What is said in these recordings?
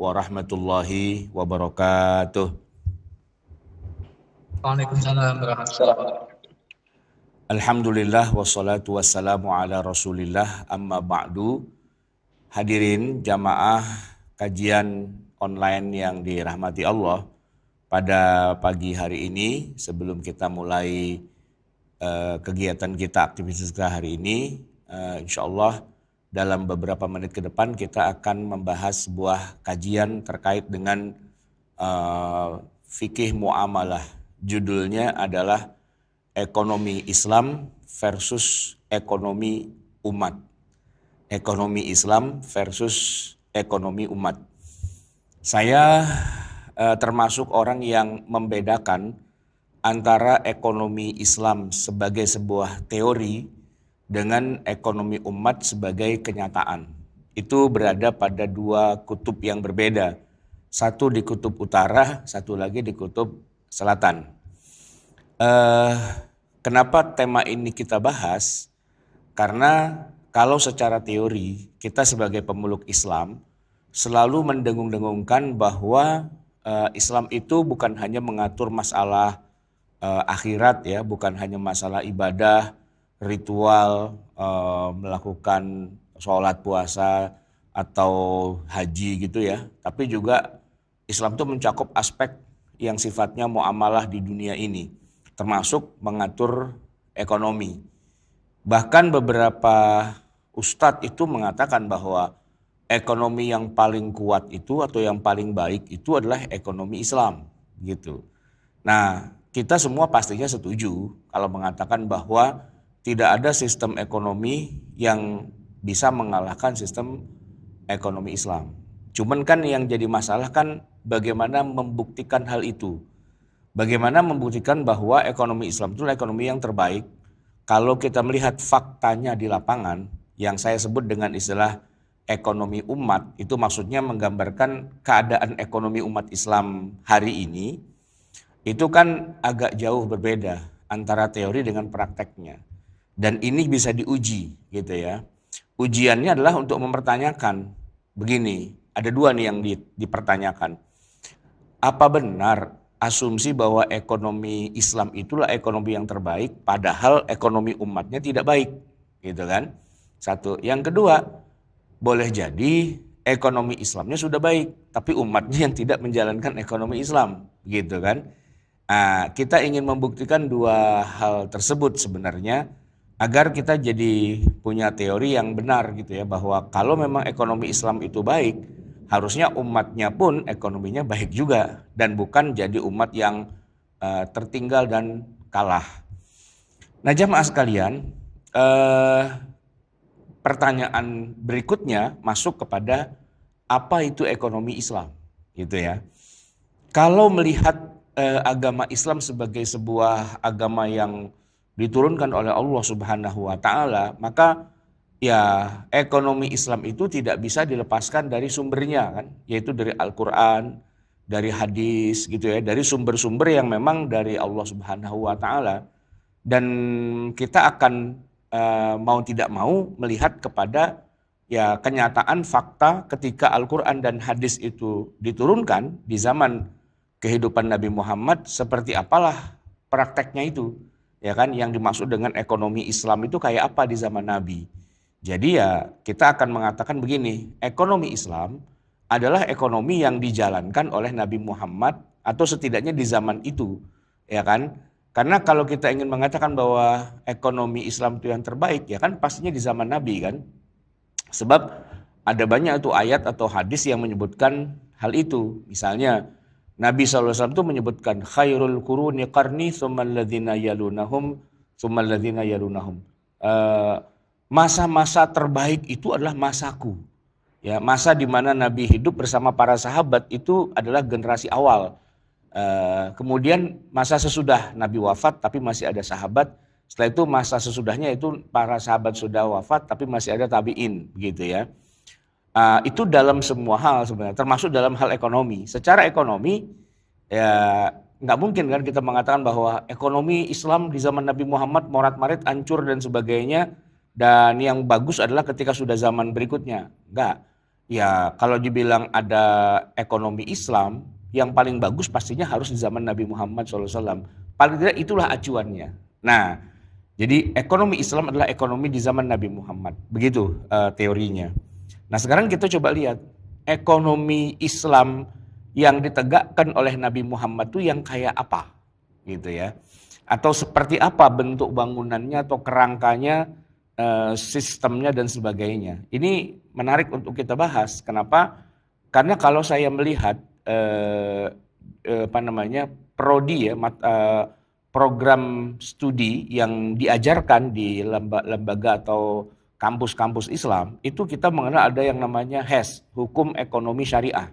warahmatullahi wabarakatuh. Waalaikumsalam warahmatullahi wabarakatuh. Alhamdulillah wassalatu wassalamu ala rasulillah amma ba'du. Hadirin jamaah kajian online yang dirahmati Allah, pada pagi hari ini sebelum kita mulai kegiatan kita, aktivitas kita hari ini, insyaallah dalam beberapa menit ke depan kita akan membahas sebuah kajian terkait dengan fikih muamalah. Judulnya adalah ekonomi Islam versus ekonomi umat. Ekonomi Islam versus ekonomi umat. Saya termasuk orang yang membedakan antara ekonomi Islam sebagai sebuah teori dengan ekonomi umat sebagai kenyataan. Itu berada pada dua kutub yang berbeda. Satu di kutub utara, satu lagi di kutub selatan. Kenapa tema ini kita bahas? Karena kalau secara teori kita sebagai pemeluk Islam selalu mendengung-dengungkan bahwa Islam itu bukan hanya mengatur masalah akhirat ya, bukan hanya masalah ibadah, ritual, melakukan sholat, puasa, atau haji gitu ya. Tapi juga Islam itu mencakup aspek yang sifatnya muamalah di dunia ini, termasuk mengatur ekonomi. Bahkan beberapa ustadz itu mengatakan bahwa ekonomi yang paling kuat itu atau yang paling baik itu adalah ekonomi Islam gitu. Nah, kita semua pastinya setuju kalau mengatakan bahwa tidak ada sistem ekonomi yang bisa mengalahkan sistem ekonomi Islam. Cuman kan yang jadi masalah kan bagaimana membuktikan hal itu. Bagaimana membuktikan bahwa ekonomi Islam itu ekonomi yang terbaik. Kalau kita melihat faktanya di lapangan, yang saya sebut dengan istilah ekonomi umat, itu maksudnya menggambarkan keadaan ekonomi umat Islam hari ini, itu kan agak jauh berbeda antara teori dengan prakteknya. Dan ini bisa diuji gitu ya. Ujiannya adalah untuk mempertanyakan, begini, ada dua nih yang dipertanyakan. Apa benar asumsi bahwa ekonomi Islam itulah ekonomi yang terbaik, padahal ekonomi umatnya tidak baik, gitu kan? Satu. Yang kedua, boleh jadi ekonomi Islamnya sudah baik, tapi umatnya yang tidak menjalankan ekonomi Islam, gitu kan? Nah, kita ingin membuktikan dua hal tersebut sebenarnya, agar kita jadi punya teori yang benar gitu ya, bahwa kalau memang ekonomi Islam itu baik, harusnya umatnya pun ekonominya baik juga dan bukan jadi umat yang tertinggal dan kalah. Nah, jamaah sekalian, pertanyaan berikutnya masuk kepada apa itu ekonomi Islam gitu ya. Kalau melihat agama Islam sebagai sebuah agama yang diturunkan oleh Allah Subhanahu wa taala, maka ya ekonomi Islam itu tidak bisa dilepaskan dari sumbernya kan, yaitu dari Al-Qur'an, dari hadis gitu ya, dari sumber-sumber yang memang dari Allah Subhanahu wa taala. Dan kita akan mau tidak mau melihat kepada ya kenyataan fakta ketika Al-Qur'an dan hadis itu diturunkan di zaman kehidupan Nabi Muhammad, seperti apalah prakteknya itu. Ya kan, yang dimaksud dengan ekonomi Islam itu kayak apa di zaman Nabi. Jadi ya kita akan mengatakan begini, ekonomi Islam adalah ekonomi yang dijalankan oleh Nabi Muhammad atau setidaknya di zaman itu, ya kan? Karena kalau kita ingin mengatakan bahwa ekonomi Islam itu yang terbaik, ya kan pastinya di zaman Nabi kan? Sebab ada banyak tuh ayat atau hadis yang menyebutkan hal itu. Misalnya Nabi SAW itu menyebutkan khairul quruni qarni tsummal ladzina yalunahum tsummal ladzina yalunahum. Masa-masa terbaik itu adalah masaku. Ya, masa di mana Nabi hidup bersama para sahabat itu adalah generasi awal. Kemudian masa sesudah Nabi wafat tapi masih ada sahabat. Setelah itu masa sesudahnya itu para sahabat sudah wafat tapi masih ada tabi'in begitu ya. Itu dalam semua hal sebenarnya, termasuk dalam hal ekonomi. Secara ekonomi ya nggak mungkin kan kita mengatakan bahwa ekonomi Islam di zaman Nabi Muhammad morat-marit, hancur dan sebagainya, dan yang bagus adalah ketika sudah zaman berikutnya. Enggak. Ya, kalau dibilang ada ekonomi Islam, yang paling bagus pastinya harus di zaman Nabi Muhammad SAW. Paling tidak itulah acuannya. Nah, jadi ekonomi Islam adalah ekonomi di zaman Nabi Muhammad. Begitu teorinya. Nah, sekarang kita coba lihat ekonomi Islam yang ditegakkan oleh Nabi Muhammad itu yang kayak apa, gitu ya. Atau seperti apa bentuk bangunannya atau kerangkanya, sistemnya dan sebagainya. Ini menarik untuk kita bahas. Kenapa? Karena kalau saya melihat prodi ya, program studi yang diajarkan di lembaga atau kampus-kampus Islam, itu kita mengenal ada yang namanya HES, Hukum Ekonomi Syariah.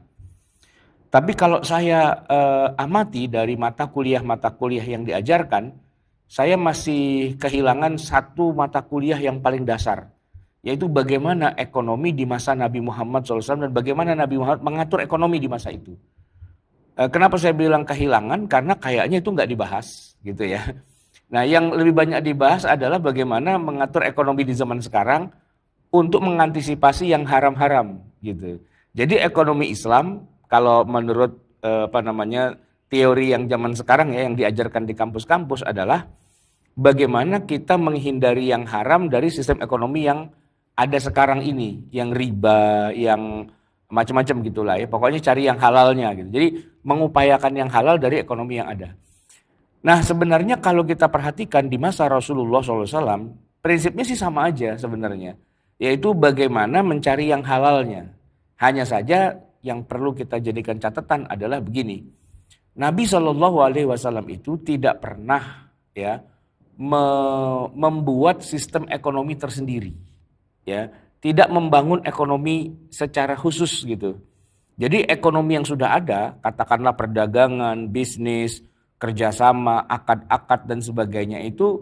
Tapi kalau saya amati dari mata kuliah yang diajarkan, saya masih kehilangan satu mata kuliah yang paling dasar, yaitu bagaimana ekonomi di masa Nabi Muhammad SAW dan bagaimana Nabi Muhammad mengatur ekonomi di masa itu. Kenapa saya bilang kehilangan? Karena kayaknya itu nggak dibahas, gitu ya. Nah, yang lebih banyak dibahas adalah bagaimana mengatur ekonomi di zaman sekarang untuk mengantisipasi yang haram-haram, gitu. Jadi ekonomi Islam kalau menurut teori yang zaman sekarang ya yang diajarkan di kampus-kampus adalah bagaimana kita menghindari yang haram dari sistem ekonomi yang ada sekarang ini, yang riba, yang macam-macam gitulah ya. Pokoknya cari yang halalnya gitu. Jadi mengupayakan yang halal dari ekonomi yang ada. Nah, sebenarnya kalau kita perhatikan di masa Rasulullah SAW, prinsipnya sih sama aja sebenarnya. Yaitu bagaimana mencari yang halalnya. Hanya saja yang perlu kita jadikan catatan adalah begini. Nabi SAW itu tidak pernah ya membuat sistem ekonomi tersendiri, ya, tidak membangun ekonomi secara khusus gitu. Jadi ekonomi yang sudah ada, katakanlah perdagangan, bisnis, kerjasama, akad-akad dan sebagainya itu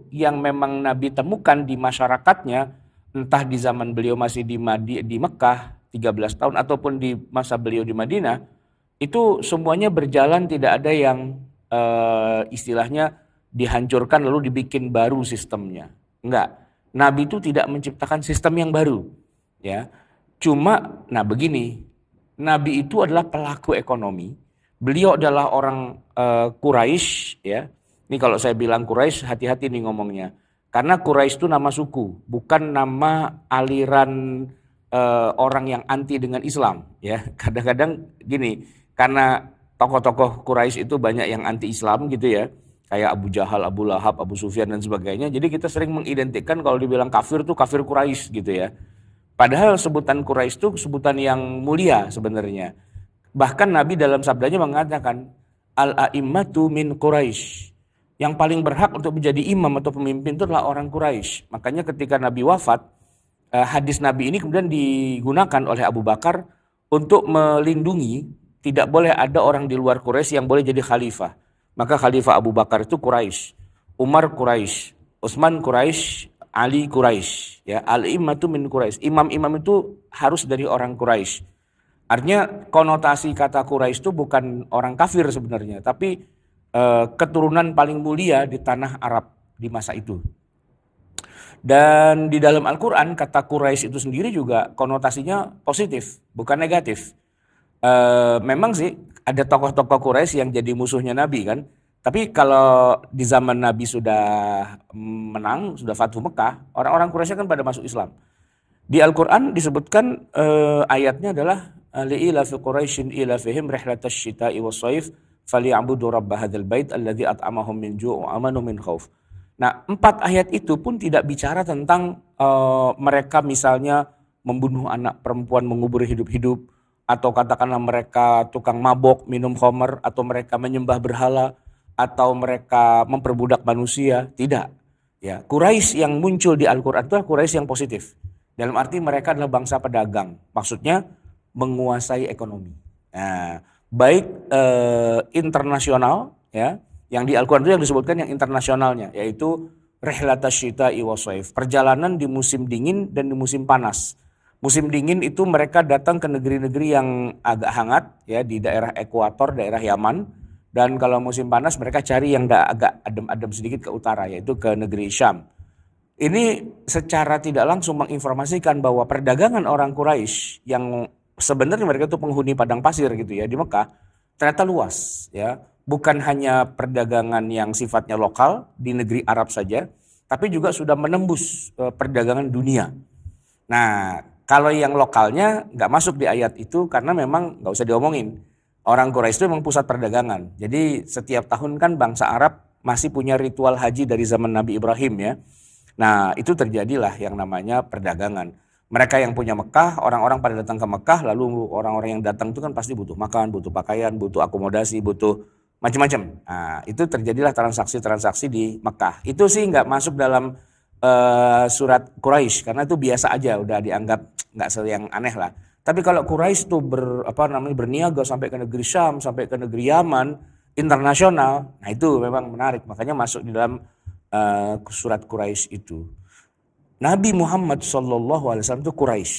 yang memang Nabi temukan di masyarakatnya, entah di zaman beliau masih di Mekah 13 tahun ataupun di masa beliau di Madinah, itu semuanya berjalan, tidak ada yang istilahnya dihancurkan lalu dibikin baru sistemnya. Enggak. Nabi itu tidak menciptakan sistem yang baru, ya. Cuma begini, Nabi itu adalah pelaku ekonomi. Beliau adalah orang Quraisy, ya. Ini kalau saya bilang Quraisy, hati-hati nih ngomongnya. Karena Quraisy itu nama suku, bukan nama aliran orang yang anti dengan Islam, ya. Kadang-kadang gini, karena tokoh-tokoh Quraisy itu banyak yang anti Islam gitu ya. Kayak Abu Jahal, Abu Lahab, Abu Sufyan dan sebagainya. Jadi kita sering mengidentikan kalau dibilang kafir tuh kafir Quraisy gitu ya. Padahal sebutan Quraisy itu sebutan yang mulia sebenarnya. Bahkan Nabi dalam sabdanya mengatakan al-a'immatu min Quraisy. Yang paling berhak untuk menjadi imam atau pemimpin itu adalah orang Quraisy. Makanya ketika Nabi wafat, hadis Nabi ini kemudian digunakan oleh Abu Bakar untuk melindungi tidak boleh ada orang di luar Quraisy yang boleh jadi khalifah. Maka Khalifah Abu Bakar itu Quraisy, Umar Quraisy, Utsman Quraisy, Ali Quraisy, ya, al-immatu min Quraisy. Imam-imam itu harus dari orang Quraisy. Artinya konotasi kata Quraisy itu bukan orang kafir sebenarnya, tapi keturunan paling mulia di tanah Arab di masa itu. Dan di dalam Al-Quran kata Quraisy itu sendiri juga konotasinya positif, bukan negatif. Memang sih ada tokoh-tokoh Quraisy yang jadi musuhnya Nabi kan. Tapi kalau di zaman Nabi sudah menang, sudah Fathu Mekah, orang-orang Quraisy kan pada masuk Islam. Di Al-Quran disebutkan ayatnya adalah li'ilafi Quraisyin ilafihim rihlatasy syita'i was-shaif falyabudu rabb hadzal bait alladzi at'amahum min ju' wa amanu min khauf. Nah, 4 ayat itu pun tidak bicara tentang mereka misalnya membunuh anak perempuan, mengubur hidup-hidup, atau katakanlah mereka tukang mabok, minum khamar, atau mereka menyembah berhala, atau mereka memperbudak manusia. Tidak. Ya, Quraisy yang muncul di Al-Quran itu Quraisy yang positif. Dalam arti mereka adalah bangsa pedagang. Maksudnya menguasai ekonomi. Nah, baik internasional, ya, yang di Al-Quran itu yang disebutkan yang internasionalnya, yaitu rihlatasy syita'i was-shaif, perjalanan di musim dingin dan di musim panas. Musim dingin itu mereka datang ke negeri-negeri yang agak hangat, ya, di daerah ekuator, daerah Yaman. Dan kalau musim panas mereka cari yang agak adem-adem sedikit ke utara, yaitu ke negeri Syam. Ini secara tidak langsung menginformasikan bahwa perdagangan orang Quraisy yang sebenarnya mereka itu penghuni padang pasir gitu ya di Mekah ternyata luas ya. Bukan hanya perdagangan yang sifatnya lokal di negeri Arab saja, tapi juga sudah menembus perdagangan dunia. Nah, kalau yang lokalnya nggak masuk di ayat itu karena memang nggak usah diomongin. Orang Quraisy itu memang pusat perdagangan. Jadi setiap tahun kan bangsa Arab masih punya ritual haji dari zaman Nabi Ibrahim ya. Nah, itu terjadilah yang namanya perdagangan. Mereka yang punya Mekah, orang-orang pada datang ke Mekah, lalu orang-orang yang datang itu kan pasti butuh makan, butuh pakaian, butuh akomodasi, butuh macam-macam. Nah, itu terjadilah transaksi-transaksi di Mekah. Itu sih nggak masuk dalam surat Quraisy karena itu biasa aja, udah dianggap nggak yang aneh lah. Tapi kalau Quraisy itu berniaga sampai ke negeri Syam, sampai ke negeri Yaman, internasional, nah itu memang menarik. Makanya masuk di dalam surat Quraisy itu. Nabi Muhammad SAW itu Quraisy,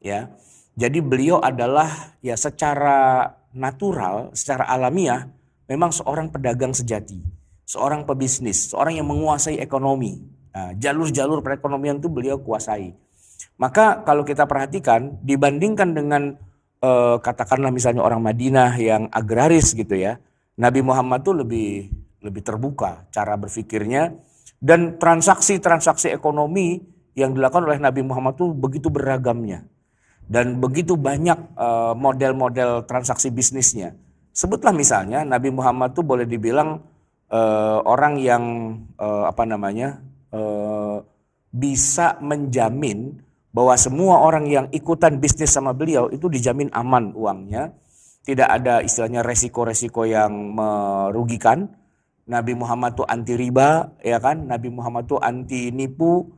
ya. Jadi beliau adalah ya secara natural, secara alamiah memang seorang pedagang sejati, seorang pebisnis, seorang yang menguasai ekonomi. Nah, jalur-jalur perekonomian itu beliau kuasai. Maka kalau kita perhatikan dibandingkan dengan katakanlah misalnya orang Madinah yang agraris gitu ya, Nabi Muhammad tuh lebih terbuka cara berpikirnya dan transaksi-transaksi ekonomi yang dilakukan oleh Nabi Muhammad tuh begitu beragamnya dan begitu banyak model-model transaksi bisnisnya. Sebutlah misalnya Nabi Muhammad tuh boleh dibilang orang yang bisa menjamin bahwa semua orang yang ikutan bisnis sama beliau itu dijamin aman uangnya. Tidak ada istilahnya resiko-resiko yang merugikan. Nabi Muhammad tuh anti riba, ya kan? Nabi Muhammad tuh anti nipu,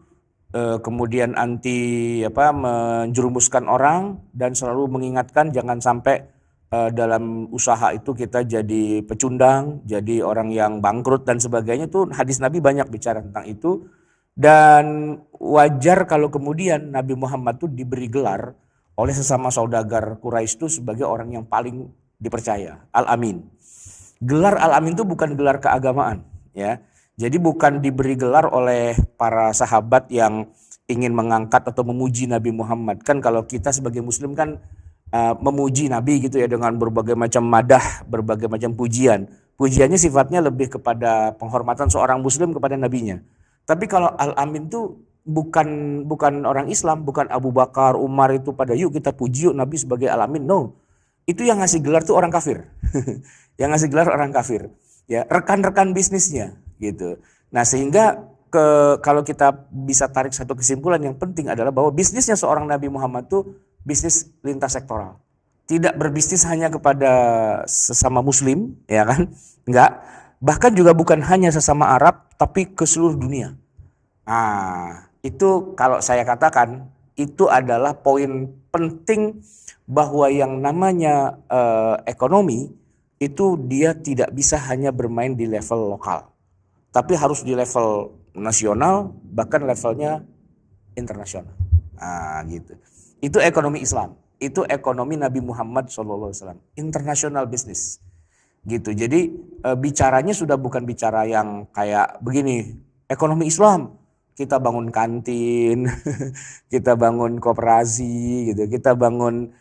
kemudian anti menjerumuskan orang dan selalu mengingatkan jangan sampai dalam usaha itu kita jadi pecundang, jadi orang yang bangkrut dan sebagainya. Tuh hadis Nabi banyak bicara tentang itu. Dan wajar kalau kemudian Nabi Muhammad tuh diberi gelar oleh sesama saudagar Quraisy itu sebagai orang yang paling dipercaya, Al-Amin. Gelar Al-Amin itu bukan gelar keagamaan, ya. Jadi bukan diberi gelar oleh para sahabat yang ingin mengangkat atau memuji Nabi Muhammad. Kan kalau kita sebagai muslim kan memuji Nabi gitu ya dengan berbagai macam madah, berbagai macam pujian. Pujiannya sifatnya lebih kepada penghormatan seorang muslim kepada nabinya. Tapi kalau Al-Amin itu bukan orang Islam, bukan Abu Bakar, Umar itu pada yuk kita puji yuk Nabi sebagai Al-Amin. No. Itu yang ngasih gelar tuh orang kafir. Yang ngasih gelar orang kafir. Ya, rekan-rekan bisnisnya gitu. Nah, sehingga kalau kita bisa tarik satu kesimpulan yang penting adalah bahwa bisnisnya seorang Nabi Muhammad tuh bisnis lintas sektoral. Tidak berbisnis hanya kepada sesama muslim, ya kan? Enggak. Bahkan juga bukan hanya sesama Arab, tapi ke seluruh dunia. Nah, itu kalau saya katakan, itu adalah poin penting bahwa yang namanya ekonomi, itu dia tidak bisa hanya bermain di level lokal. Tapi harus di level nasional, bahkan levelnya internasional. Nah, gitu. Itu ekonomi Islam. Itu ekonomi Nabi Muhammad SAW. International business. Gitu. Jadi bicaranya sudah bukan bicara yang kayak begini, ekonomi Islam, kita bangun kantin, kita bangun koperasi gitu, kita bangun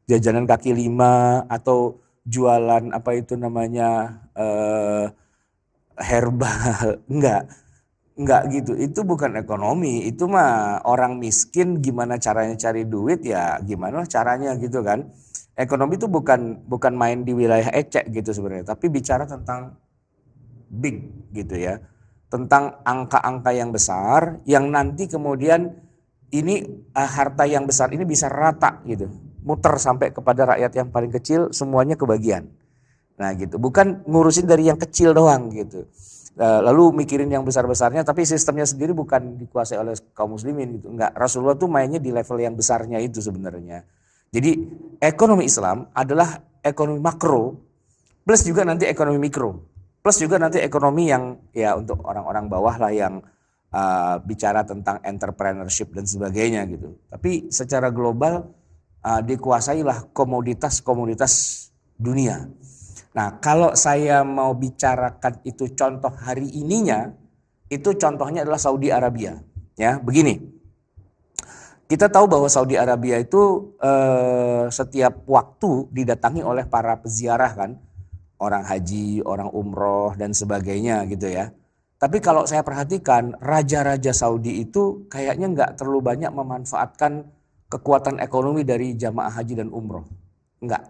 jajanan kaki lima atau jualan herbal. Enggak gitu. Itu bukan ekonomi, itu mah orang miskin gimana caranya cari duit ya gimana caranya gitu kan. Ekonomi itu bukan main di wilayah ecek gitu sebenarnya, tapi bicara tentang big gitu ya. Tentang angka-angka yang besar yang nanti kemudian ini harta yang besar ini bisa rata gitu. Muter sampai kepada rakyat yang paling kecil, semuanya kebagian. Nah gitu, bukan ngurusin dari yang kecil doang gitu. Lalu mikirin yang besar-besarnya, tapi sistemnya sendiri bukan dikuasai oleh kaum muslimin gitu. Enggak, Rasulullah tuh mainnya di level yang besarnya itu sebenarnya. Jadi ekonomi Islam adalah ekonomi makro plus juga nanti ekonomi mikro. Plus juga nanti ekonomi yang ya untuk orang-orang bawah lah yang bicara tentang entrepreneurship dan sebagainya gitu. Tapi secara global dikuasailah komoditas-komoditas dunia. Nah, kalau saya mau bicarakan itu contoh hari ininya, Itu contohnya adalah Saudi Arabia. Ya, begini. Kita tahu bahwa Saudi Arabia itu setiap waktu didatangi oleh para peziarah kan, orang haji, orang umroh dan sebagainya gitu ya. Tapi kalau saya perhatikan raja-raja Saudi itu kayaknya nggak terlalu banyak memanfaatkan kekuatan ekonomi dari jamaah haji dan umroh. Enggak.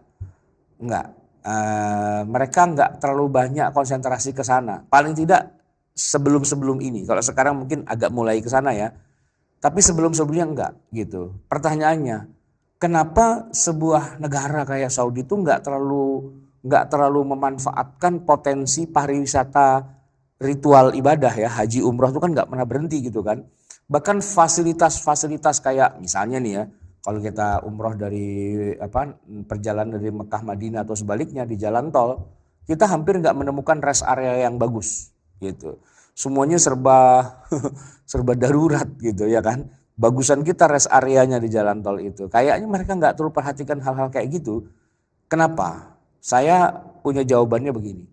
Mereka nggak terlalu banyak konsentrasi ke sana. Paling tidak sebelum-sebelum ini. Kalau sekarang mungkin agak mulai ke sana ya. Tapi sebelum-sebelumnya enggak gitu. Pertanyaannya, kenapa sebuah negara kayak Saudi itu nggak terlalu memanfaatkan potensi pariwisata ritual ibadah ya, haji umroh itu kan nggak pernah berhenti gitu kan. Bahkan fasilitas-fasilitas kayak misalnya nih ya, kalau kita umroh dari perjalanan dari Mekah Madinah atau sebaliknya di jalan tol, kita hampir nggak menemukan rest area yang bagus gitu. Semuanya serba serba darurat gitu ya kan. Bagusan kita rest areanya di jalan tol itu. Kayaknya mereka nggak terlalu perhatikan hal-hal kayak gitu. Kenapa? Saya punya jawabannya begini.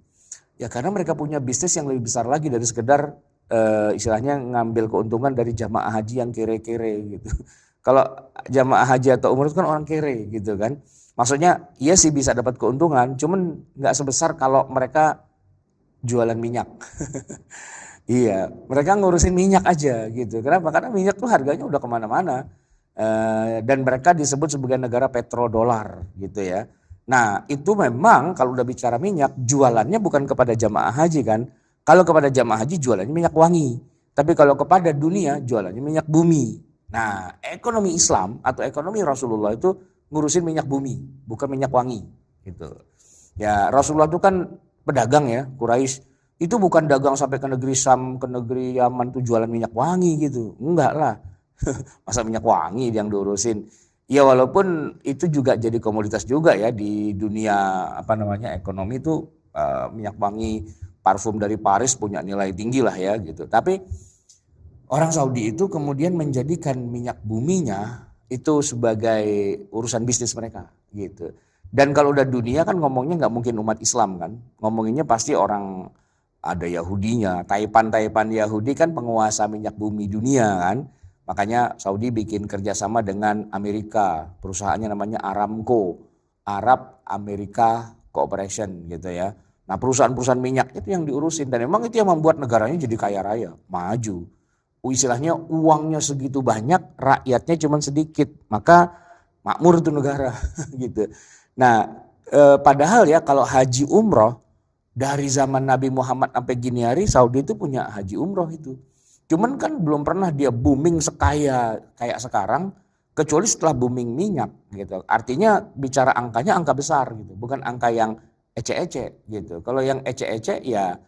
Ya karena mereka punya bisnis yang lebih besar lagi dari sekedar istilahnya ngambil keuntungan dari jamaah haji yang kere-kere gitu. Kalau jamaah haji atau umroh itu kan orang kere gitu kan. Maksudnya iya sih bisa dapat keuntungan, cuman nggak sebesar kalau mereka jualan minyak. Iya, mereka ngurusin minyak aja gitu. Kenapa? Karena minyak tuh harganya udah kemana-mana. Dan mereka disebut sebagai negara petrodolar gitu ya. Nah itu memang kalau udah bicara minyak, jualannya bukan kepada jamaah haji kan. Kalau kepada jamaah haji jualannya minyak wangi. Tapi kalau kepada dunia jualannya minyak bumi. Nah ekonomi Islam atau ekonomi Rasulullah itu ngurusin minyak bumi, bukan minyak wangi gitu. Ya Rasulullah itu kan pedagang ya, Quraisy. Itu bukan dagang sampai ke negeri Sam, ke negeri Yaman tuh jualan minyak wangi gitu. Enggak lah. Masa minyak wangi yang diurusin. Ya walaupun itu juga jadi komoditas juga ya di dunia ekonomi itu minyak wangi, parfum dari Paris punya nilai tinggi lah ya gitu. Tapi orang Saudi itu kemudian menjadikan minyak buminya itu sebagai urusan bisnis mereka gitu. Dan kalau udah dunia kan ngomongnya nggak mungkin umat Islam kan. Ngomonginnya pasti orang ada Yahudinya, Taipan Yahudi kan penguasa minyak bumi dunia kan. Makanya Saudi bikin kerjasama dengan Amerika, perusahaannya namanya Aramco, Arab America Cooperation gitu ya. Nah perusahaan-perusahaan minyak itu yang diurusin dan memang itu yang membuat negaranya jadi kaya raya, maju. Istilahnya uangnya segitu banyak, rakyatnya cuma sedikit, maka makmur itu negara gitu. Nah padahal ya kalau haji umroh, dari zaman Nabi Muhammad sampai gini hari Saudi itu punya haji umroh itu. Cuman kan belum pernah dia booming sekaya kayak sekarang kecuali setelah booming minyak gitu. Artinya bicara angkanya angka besar gitu, bukan angka yang ece-ece gitu. Kalau yang ece-ece ya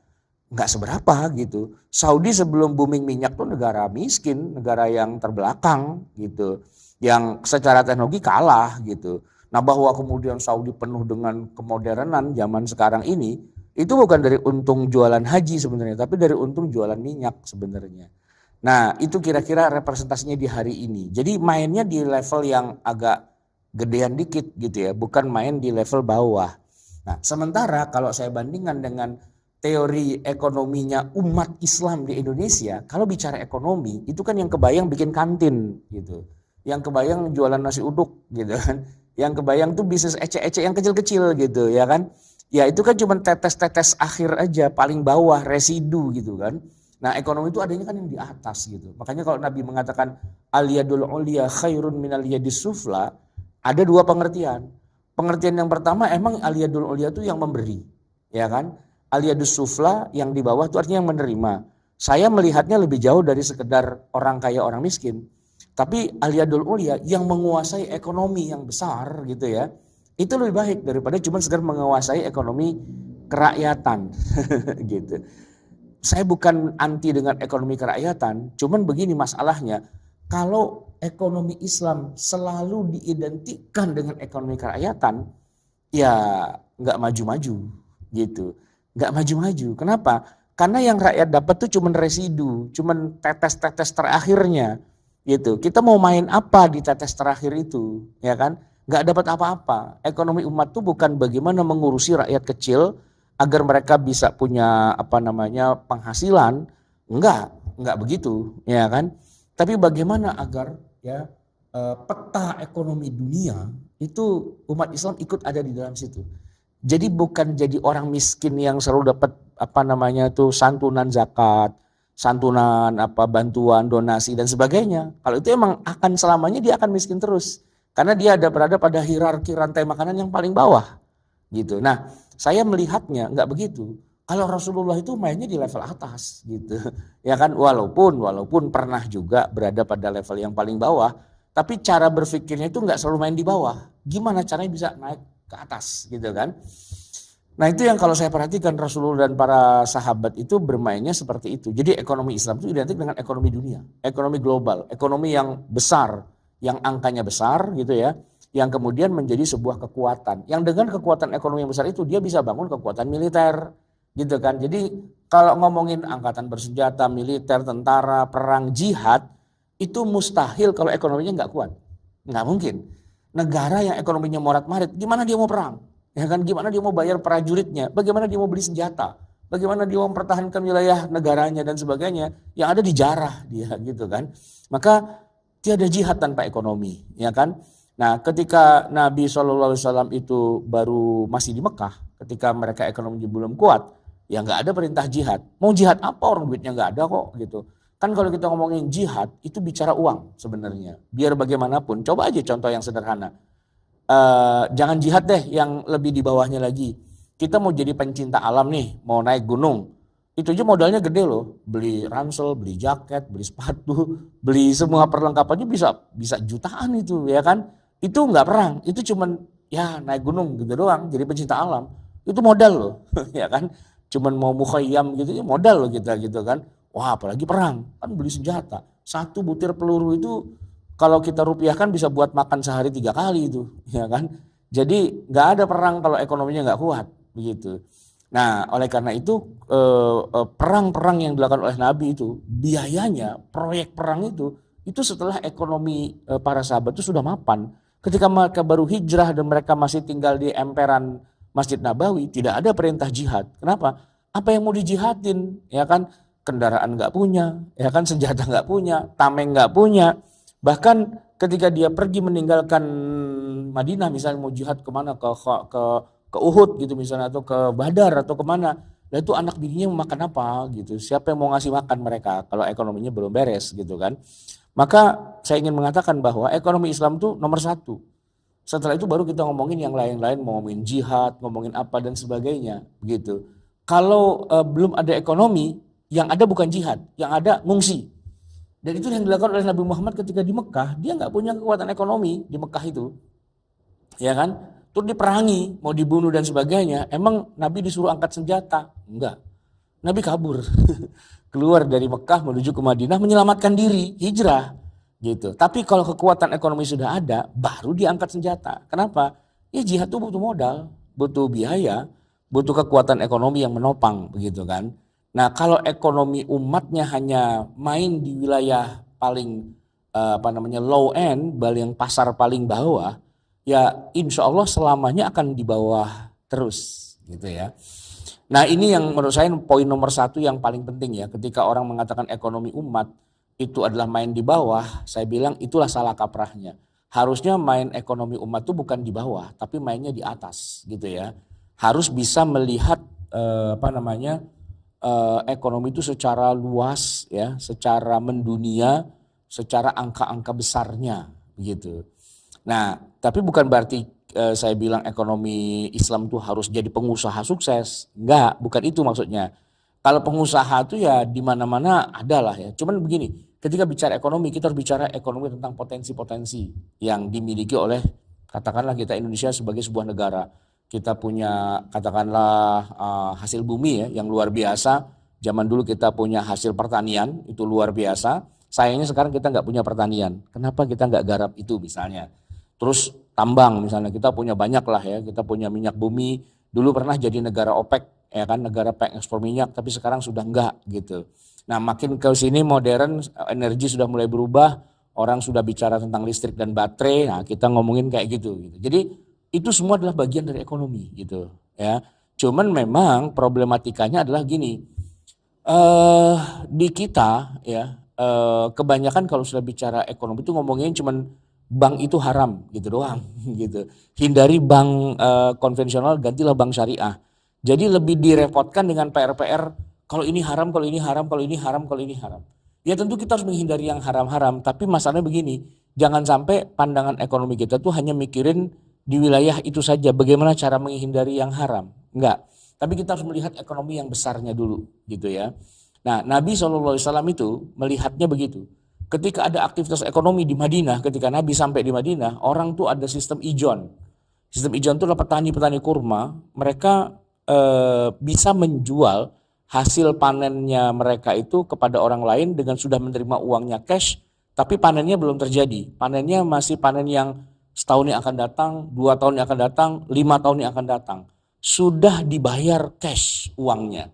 nggak seberapa gitu. Saudi sebelum booming minyak tuh negara miskin, negara yang terbelakang gitu. Yang secara teknologi kalah gitu. Nah bahwa kemudian Saudi penuh dengan kemodernan zaman sekarang ini, itu bukan dari untung jualan haji sebenarnya, tapi dari untung jualan minyak sebenarnya. Nah itu kira-kira representasinya di hari ini. Jadi mainnya di level yang agak gedean dikit gitu ya, bukan main di level bawah. Nah sementara kalau saya bandingkan dengan teori ekonominya umat Islam di Indonesia, kalau bicara ekonomi itu kan yang kebayang bikin kantin gitu. Yang kebayang jualan nasi uduk gitu kan. Yang kebayang tuh bisnis ece-ece yang kecil-kecil gitu ya kan. Ya itu kan cuma tetes-tetes akhir aja, paling bawah, residu gitu kan. Nah ekonomi itu adanya kan yang di atas gitu. Makanya kalau Nabi mengatakan al-yadul ulya khairun minal yadis sufla, ada dua pengertian. Pengertian yang pertama emang al-yadul ulya itu yang memberi, ya kan. Al-yadus sufla yang di bawah itu artinya yang menerima. Saya melihatnya lebih jauh dari sekedar orang kaya orang miskin. Tapi al-yadul ulya yang menguasai ekonomi yang besar gitu ya. Itu lebih baik daripada cuma sekedar menguasai ekonomi kerakyatan gitu. Saya bukan anti dengan ekonomi kerakyatan, cuman begini masalahnya, kalau ekonomi Islam selalu diidentikan dengan ekonomi kerakyatan, ya nggak maju-maju gitu, nggak maju-maju. Kenapa? Karena yang rakyat dapat tuh cuman residu, cuman tetes-tetes terakhirnya gitu. Kita mau main apa di tetes terakhir itu, ya kan? Nggak dapat apa-apa. Ekonomi umat tuh bukan bagaimana mengurusi rakyat kecil agar mereka bisa punya penghasilan, Enggak begitu, ya kan? Tapi bagaimana agar ya peta ekonomi dunia itu umat Islam ikut ada di dalam situ. Jadi bukan jadi orang miskin yang selalu dapat santunan zakat, santunan bantuan, donasi dan sebagainya. Kalau itu emang akan selamanya dia akan miskin terus. Karena dia berada pada hierarki rantai makanan yang paling bawah gitu. Nah, saya melihatnya nggak begitu. Kalau Rasulullah itu mainnya di level atas gitu. Ya kan, walaupun pernah juga berada pada level yang paling bawah, tapi cara berpikirnya itu nggak selalu main di bawah. Gimana caranya bisa naik ke atas gitu kan. Nah itu yang kalau saya perhatikan Rasulullah dan para sahabat itu bermainnya seperti itu. Jadi ekonomi Islam itu identik dengan ekonomi dunia, ekonomi global, ekonomi yang besar, yang angkanya besar gitu ya, yang kemudian menjadi sebuah kekuatan. Yang dengan kekuatan ekonomi yang besar itu dia bisa bangun kekuatan militer gitu kan. Jadi kalau ngomongin angkatan bersenjata, militer, tentara, perang, jihad, itu mustahil kalau ekonominya nggak kuat. Nggak mungkin. Negara yang ekonominya morat-marit, gimana dia mau perang? Ya kan, gimana dia mau bayar prajuritnya? Bagaimana dia mau beli senjata? Bagaimana dia mau mempertahankan wilayah negaranya dan sebagainya? Yang ada dijarah dia gitu kan. Maka tiada jihad tanpa ekonomi, ya kan? Nah, ketika Nabi SAW itu baru masih di Mekah, ketika mereka ekonominya belum kuat, ya nggak ada perintah jihad. Mau jihad apa, orang duitnya nggak ada kok gitu. Kan kalau kita ngomongin jihad itu bicara uang sebenarnya. Biar bagaimanapun, coba aja contoh yang sederhana. Jangan jihad deh yang lebih di bawahnya lagi. Kita mau jadi pencinta alam nih, mau naik gunung. Itu aja modalnya gede loh. Beli ransel, beli jaket, beli sepatu, beli semua perlengkapannya bisa jutaan itu ya kan. Itu nggak perang, itu cuman ya naik gunung gitu doang, jadi pencinta alam. Itu modal loh, ya kan. Cuman mau mukhayyam gitu ya modal loh kita gitu kan. Wah apalagi perang, kan beli senjata. Satu butir peluru itu kalau kita rupiahkan bisa buat makan sehari 3 kali itu, ya kan. Jadi nggak ada perang kalau ekonominya nggak kuat, begitu. Nah oleh karena itu perang-perang yang dilakukan oleh Nabi itu biayanya, proyek perang itu setelah ekonomi para sahabat itu sudah mapan. Ketika mereka baru hijrah dan mereka masih tinggal di emperan Masjid Nabawi, tidak ada perintah jihad. Kenapa? Apa yang mau dijihadin, ya kan? Kendaraan nggak punya, ya kan, senjata nggak punya, tameng nggak punya. Bahkan ketika dia pergi meninggalkan Madinah, misalnya mau jihad kemana, ke Uhud gitu misalnya, atau ke Badar atau kemana, lah itu anak bininya mau makan apa gitu, siapa yang mau ngasih makan mereka kalau ekonominya belum beres gitu kan. Maka saya ingin mengatakan bahwa ekonomi Islam itu nomor satu. Setelah itu baru kita ngomongin yang lain-lain, mau ngomongin jihad, ngomongin apa dan sebagainya begitu. Kalau belum ada ekonomi, yang ada bukan jihad, yang ada ngungsi. Dan itu yang dilakukan oleh Nabi Muhammad ketika di Mekah. Dia nggak punya kekuatan ekonomi di Mekah itu, ya kan? Terus diperangi, mau dibunuh dan sebagainya. Emang Nabi disuruh angkat senjata? Enggak. Nabi kabur, keluar dari Mekah menuju ke Madinah menyelamatkan diri, hijrah, gitu. Tapi kalau kekuatan ekonomi sudah ada, baru diangkat senjata. Kenapa? Ya jihad itu butuh modal, butuh biaya, butuh kekuatan ekonomi yang menopang, begitu kan? Nah kalau ekonomi umatnya hanya main di wilayah paling low end, yang pasar paling bawah, ya insya Allah selamanya akan di bawah terus gitu ya. Nah ini yang menurut saya poin nomor satu yang paling penting ya, ketika orang mengatakan ekonomi umat itu adalah main di bawah, saya bilang itulah salah kaprahnya. Harusnya main ekonomi umat itu bukan di bawah, tapi mainnya di atas gitu ya. Harus bisa melihat ekonomi itu secara luas ya, secara mendunia, secara angka-angka besarnya begitu. Nah, tapi bukan berarti saya bilang ekonomi Islam itu harus jadi pengusaha sukses. Enggak, bukan itu maksudnya. Kalau pengusaha itu ya di mana-mana ada lah ya. Cuman begini, ketika bicara ekonomi kita harus bicara ekonomi tentang potensi-potensi yang dimiliki oleh katakanlah kita Indonesia sebagai sebuah negara. Kita punya katakanlah hasil bumi ya yang luar biasa. Zaman dulu kita punya hasil pertanian itu luar biasa. Sayangnya sekarang kita nggak punya pertanian. Kenapa kita nggak garap itu misalnya? Terus tambang misalnya kita punya banyak lah ya. Kita punya minyak bumi. Dulu pernah jadi negara OPEC ya kan, negara pengekspor minyak. Tapi sekarang sudah enggak gitu. Nah makin ke sini modern, energi sudah mulai berubah. Orang sudah bicara tentang listrik dan baterai. Nah kita ngomongin kayak gitu. Jadi itu semua adalah bagian dari ekonomi gitu ya. Cuman memang problematikanya adalah gini, Eh di kita ya kebanyakan kalau sudah bicara ekonomi itu ngomongin cuman bank itu haram gitu doang gitu. Hindari bank konvensional, gantilah bank syariah. Jadi lebih direpotkan dengan PR-PR kalau ini haram, kalau ini haram, kalau ini haram, kalau ini haram. Ya tentu kita harus menghindari yang haram-haram, tapi masalahnya begini, jangan sampai pandangan ekonomi kita tuh hanya mikirin di wilayah itu saja bagaimana cara menghindari yang haram. Enggak. Tapi kita harus melihat ekonomi yang besarnya dulu gitu ya. Nah, Nabi SAW itu melihatnya begitu. Ketika ada aktivitas ekonomi di Madinah, ketika Nabi sampai di Madinah, orang tuh ada sistem ijon. Sistem ijon itu adalah petani-petani kurma, mereka bisa menjual hasil panennya mereka itu kepada orang lain dengan sudah menerima uangnya cash, tapi panennya belum terjadi. Panennya masih panen yang setahun yang akan datang, 2 tahun yang akan datang, 5 tahun yang akan datang. Sudah dibayar cash uangnya.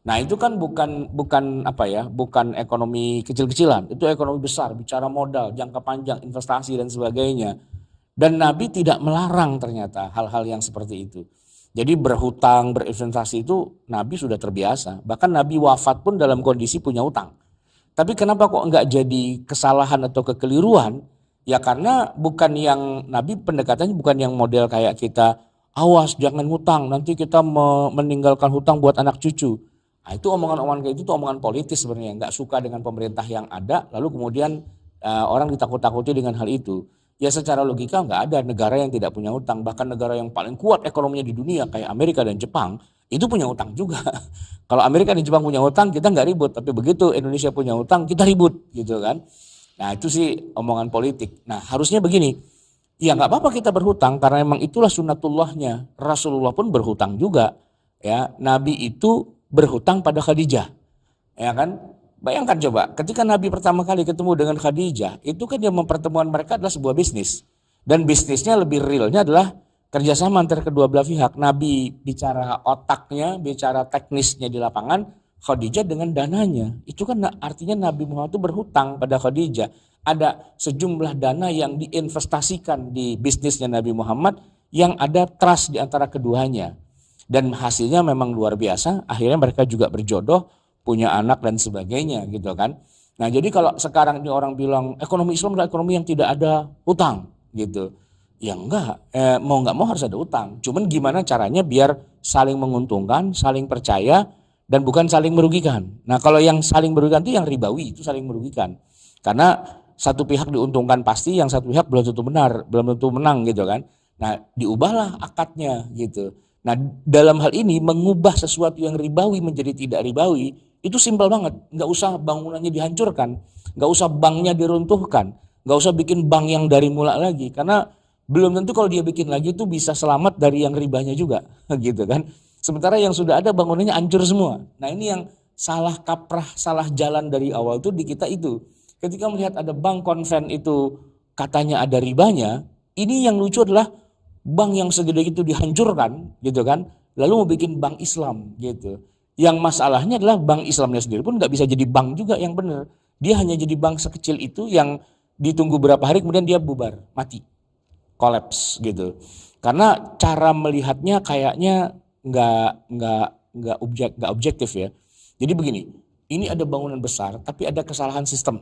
Nah itu kan bukan apa ya, bukan ekonomi kecil-kecilan, itu ekonomi besar, bicara modal, jangka panjang, investasi dan sebagainya. Dan Nabi tidak melarang ternyata hal-hal yang seperti itu. Jadi berhutang, berinvestasi itu Nabi sudah terbiasa. Bahkan Nabi wafat pun dalam kondisi punya utang. Tapi kenapa kok enggak jadi kesalahan atau kekeliruan? Ya karena bukan yang Nabi pendekatannya bukan yang model kayak kita, awas jangan hutang, nanti kita meninggalkan hutang buat anak cucu. Nah, itu omongan-omongan kayak itu tuh omongan politis sebenarnya, nggak suka dengan pemerintah yang ada, lalu kemudian orang ditakut-takuti dengan hal itu. Ya secara logika nggak ada negara yang tidak punya utang, bahkan negara yang paling kuat ekonominya di dunia kayak Amerika dan Jepang itu punya utang juga. Kalau Amerika dan Jepang punya utang kita nggak ribut, tapi begitu Indonesia punya utang kita ribut gitu kan. Nah itu sih omongan politik. Nah harusnya begini, ya nggak apa-apa kita berhutang karena memang itulah sunnatullahnya. Rasulullah pun berhutang juga. Ya, Nabi itu berhutang pada Khadijah. Ya kan? Bayangkan coba, ketika Nabi pertama kali ketemu dengan Khadijah, itu kan yang mempertemuan mereka adalah sebuah bisnis. Dan bisnisnya lebih realnya adalah kerjasama antara kedua belah pihak. Nabi bicara otaknya, bicara teknisnya di lapangan, Khadijah dengan dananya. Itu kan artinya Nabi Muhammad itu berhutang pada Khadijah. Ada sejumlah dana yang diinvestasikan di bisnisnya Nabi Muhammad yang ada trust di antara keduanya. Dan hasilnya memang luar biasa, akhirnya mereka juga berjodoh, punya anak dan sebagainya gitu kan. Nah jadi kalau sekarang ini orang bilang ekonomi Islam adalah ekonomi yang tidak ada utang gitu. Ya enggak, mau nggak mau harus ada utang. Cuman gimana caranya biar saling menguntungkan, saling percaya, dan bukan saling merugikan. Nah kalau yang saling merugikan itu yang ribawi, itu saling merugikan. Karena satu pihak diuntungkan pasti, yang satu pihak belum tentu benar, belum tentu menang gitu kan. Nah diubahlah akadnya gitu. Nah dalam hal ini mengubah sesuatu yang ribawi menjadi tidak ribawi itu simpel banget. Nggak usah bangunannya dihancurkan, nggak usah banknya diruntuhkan, nggak usah bikin bank yang dari mula lagi. Karena belum tentu kalau dia bikin lagi itu bisa selamat dari yang ribanya juga gitu kan. Sementara yang sudah ada bangunannya hancur semua. Nah ini yang salah kaprah, salah jalan dari awal tuh di kita itu. Ketika melihat ada bank konven itu katanya ada ribanya, ini yang lucu adalah bank yang segede itu dihancurkan gitu kan, lalu mau bikin bank Islam gitu. Yang masalahnya adalah bank Islamnya sendiri pun nggak bisa jadi bank juga yang benar. Dia hanya jadi bank sekecil itu yang ditunggu berapa hari kemudian dia bubar, mati, kolaps gitu. Karena cara melihatnya kayaknya nggak objektif ya. Jadi begini, ini ada bangunan besar tapi ada kesalahan sistem.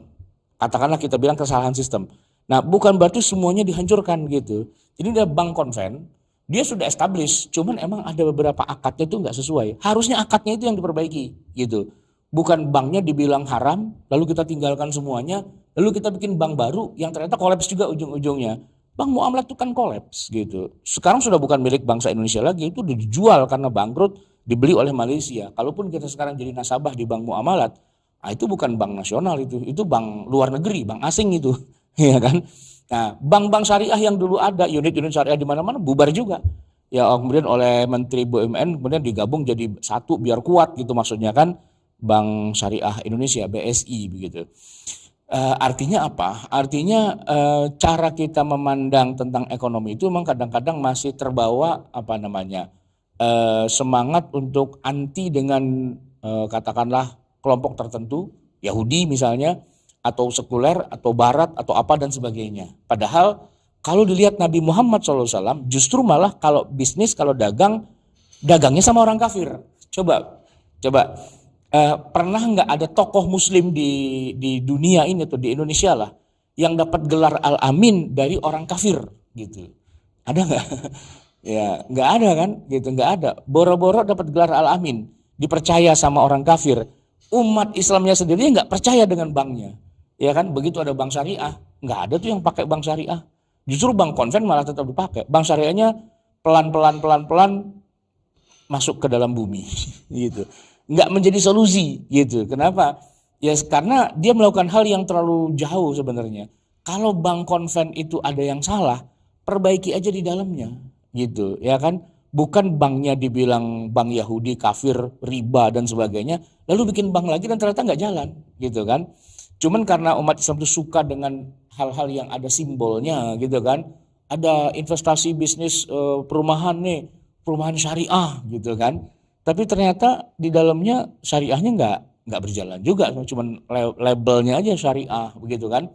Katakanlah kita bilang kesalahan sistem. Nah bukan berarti semuanya dihancurkan gitu. Jadi ada bank konven, dia sudah establish, cuman emang ada beberapa akadnya itu nggak sesuai. Harusnya akadnya itu yang diperbaiki gitu. Bukan banknya dibilang haram, lalu kita tinggalkan semuanya, lalu kita bikin bank baru yang ternyata kolaps juga ujung-ujungnya. Bank Muamalat itu kan kolaps gitu. Sekarang sudah bukan milik bangsa Indonesia lagi, itu dijual karena bangkrut, dibeli oleh Malaysia. Kalaupun kita sekarang jadi nasabah di Bank Muamalat, nah itu bukan bank nasional itu bank luar negeri, bank asing itu, ya kan? Nah, bank-bank syariah yang dulu ada, unit-unit syariah di mana-mana bubar juga. Ya, kemudian oleh Menteri BUMN kemudian digabung jadi satu biar kuat gitu maksudnya kan, Bank Syariah Indonesia BSI begitu. Artinya apa? Artinya cara kita memandang tentang ekonomi itu memang kadang-kadang masih terbawa apa namanya semangat untuk anti dengan katakanlah kelompok tertentu, Yahudi misalnya, atau sekuler, atau barat, atau apa dan sebagainya. Padahal kalau dilihat Nabi Muhammad SAW justru malah kalau bisnis, kalau dagang, dagangnya sama orang kafir. Coba Pernah nggak ada tokoh Muslim di dunia ini atau di Indonesia lah yang dapat gelar Al-Amin dari orang kafir gitu? Ada nggak? Ya nggak ada kan? Gitu nggak ada. Boro-boro dapat gelar Al-Amin, dipercaya sama orang kafir. Umat Islamnya sendiri nggak percaya dengan banknya, ya kan? Begitu ada bank syariah, nggak ada tuh yang pakai bank syariah. Justru bank konven malah tetap dipakai. Bank syariahnya pelan-pelan masuk ke dalam bumi, gitu. Nggak menjadi solusi, gitu. Kenapa? Ya karena dia melakukan hal yang terlalu jauh sebenarnya. Kalau bank konven itu ada yang salah, perbaiki aja di dalamnya, gitu, ya kan? Bukan banknya dibilang bank Yahudi, kafir, riba dan sebagainya, lalu bikin bank lagi dan ternyata nggak jalan, gitu kan? Cuman karena umat Islam itu suka dengan hal-hal yang ada simbolnya, gitu kan? Ada investasi bisnis perumahan nih, perumahan syariah, gitu kan? Tapi ternyata di dalamnya syariahnya nggak berjalan juga, cuman labelnya aja syariah, begitu kan?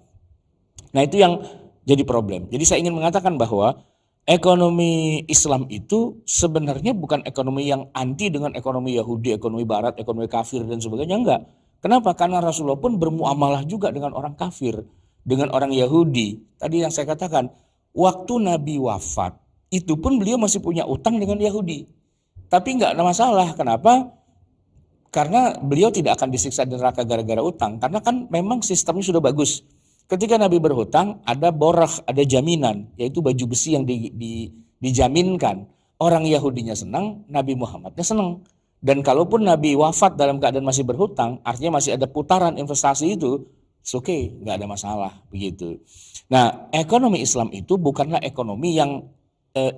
Nah itu yang jadi problem. Jadi saya ingin mengatakan bahwa ekonomi Islam itu sebenarnya bukan ekonomi yang anti dengan ekonomi Yahudi, ekonomi Barat, ekonomi kafir dan sebagainya, enggak. Kenapa? Karena Rasulullah pun bermuamalah juga dengan orang kafir, dengan orang Yahudi. Tadi yang saya katakan, waktu Nabi wafat, itu pun beliau masih punya utang dengan Yahudi. Tapi enggak ada masalah. Kenapa? Karena beliau tidak akan disiksa di neraka gara-gara utang. Karena kan memang sistemnya sudah bagus. Ketika Nabi berhutang, ada borah, ada jaminan, yaitu baju besi yang dijaminkan. Orang Yahudinya senang, Nabi Muhammadnya senang. Dan kalaupun Nabi wafat dalam keadaan masih berhutang, artinya masih ada putaran investasi itu, it's okay, nggak ada masalah, begitu. Nah, ekonomi Islam itu bukanlah ekonomi yang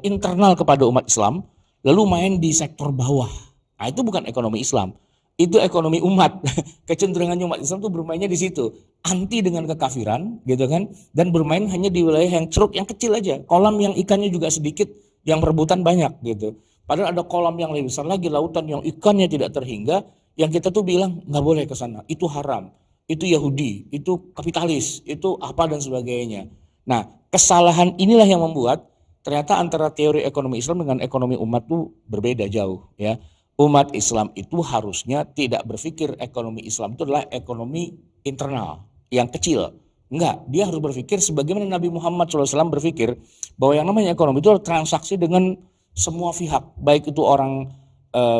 internal kepada umat Islam, lalu main di sektor bawah. Nah, itu bukan ekonomi Islam. Itu ekonomi umat. Kecenderungannya umat Islam tuh bermainnya di situ, anti dengan kekafiran, gitu kan, dan bermain hanya di wilayah yang ceruk yang kecil aja, kolam yang ikannya juga sedikit, yang perebutan banyak, gitu. Padahal ada kolam yang lebih besar lagi, lautan yang ikannya tidak terhingga, yang kita tuh bilang nggak boleh ke sana, itu haram, itu Yahudi, itu kapitalis, itu apa dan sebagainya. Nah, kesalahan inilah yang membuat ternyata antara teori ekonomi Islam dengan ekonomi umat tuh berbeda jauh, ya. Umat Islam itu harusnya tidak berpikir ekonomi Islam itu adalah ekonomi internal yang kecil. Enggak, dia harus berpikir sebagaimana Nabi Muhammad SAW berpikir bahwa yang namanya ekonomi itu adalah transaksi dengan semua pihak, baik itu orang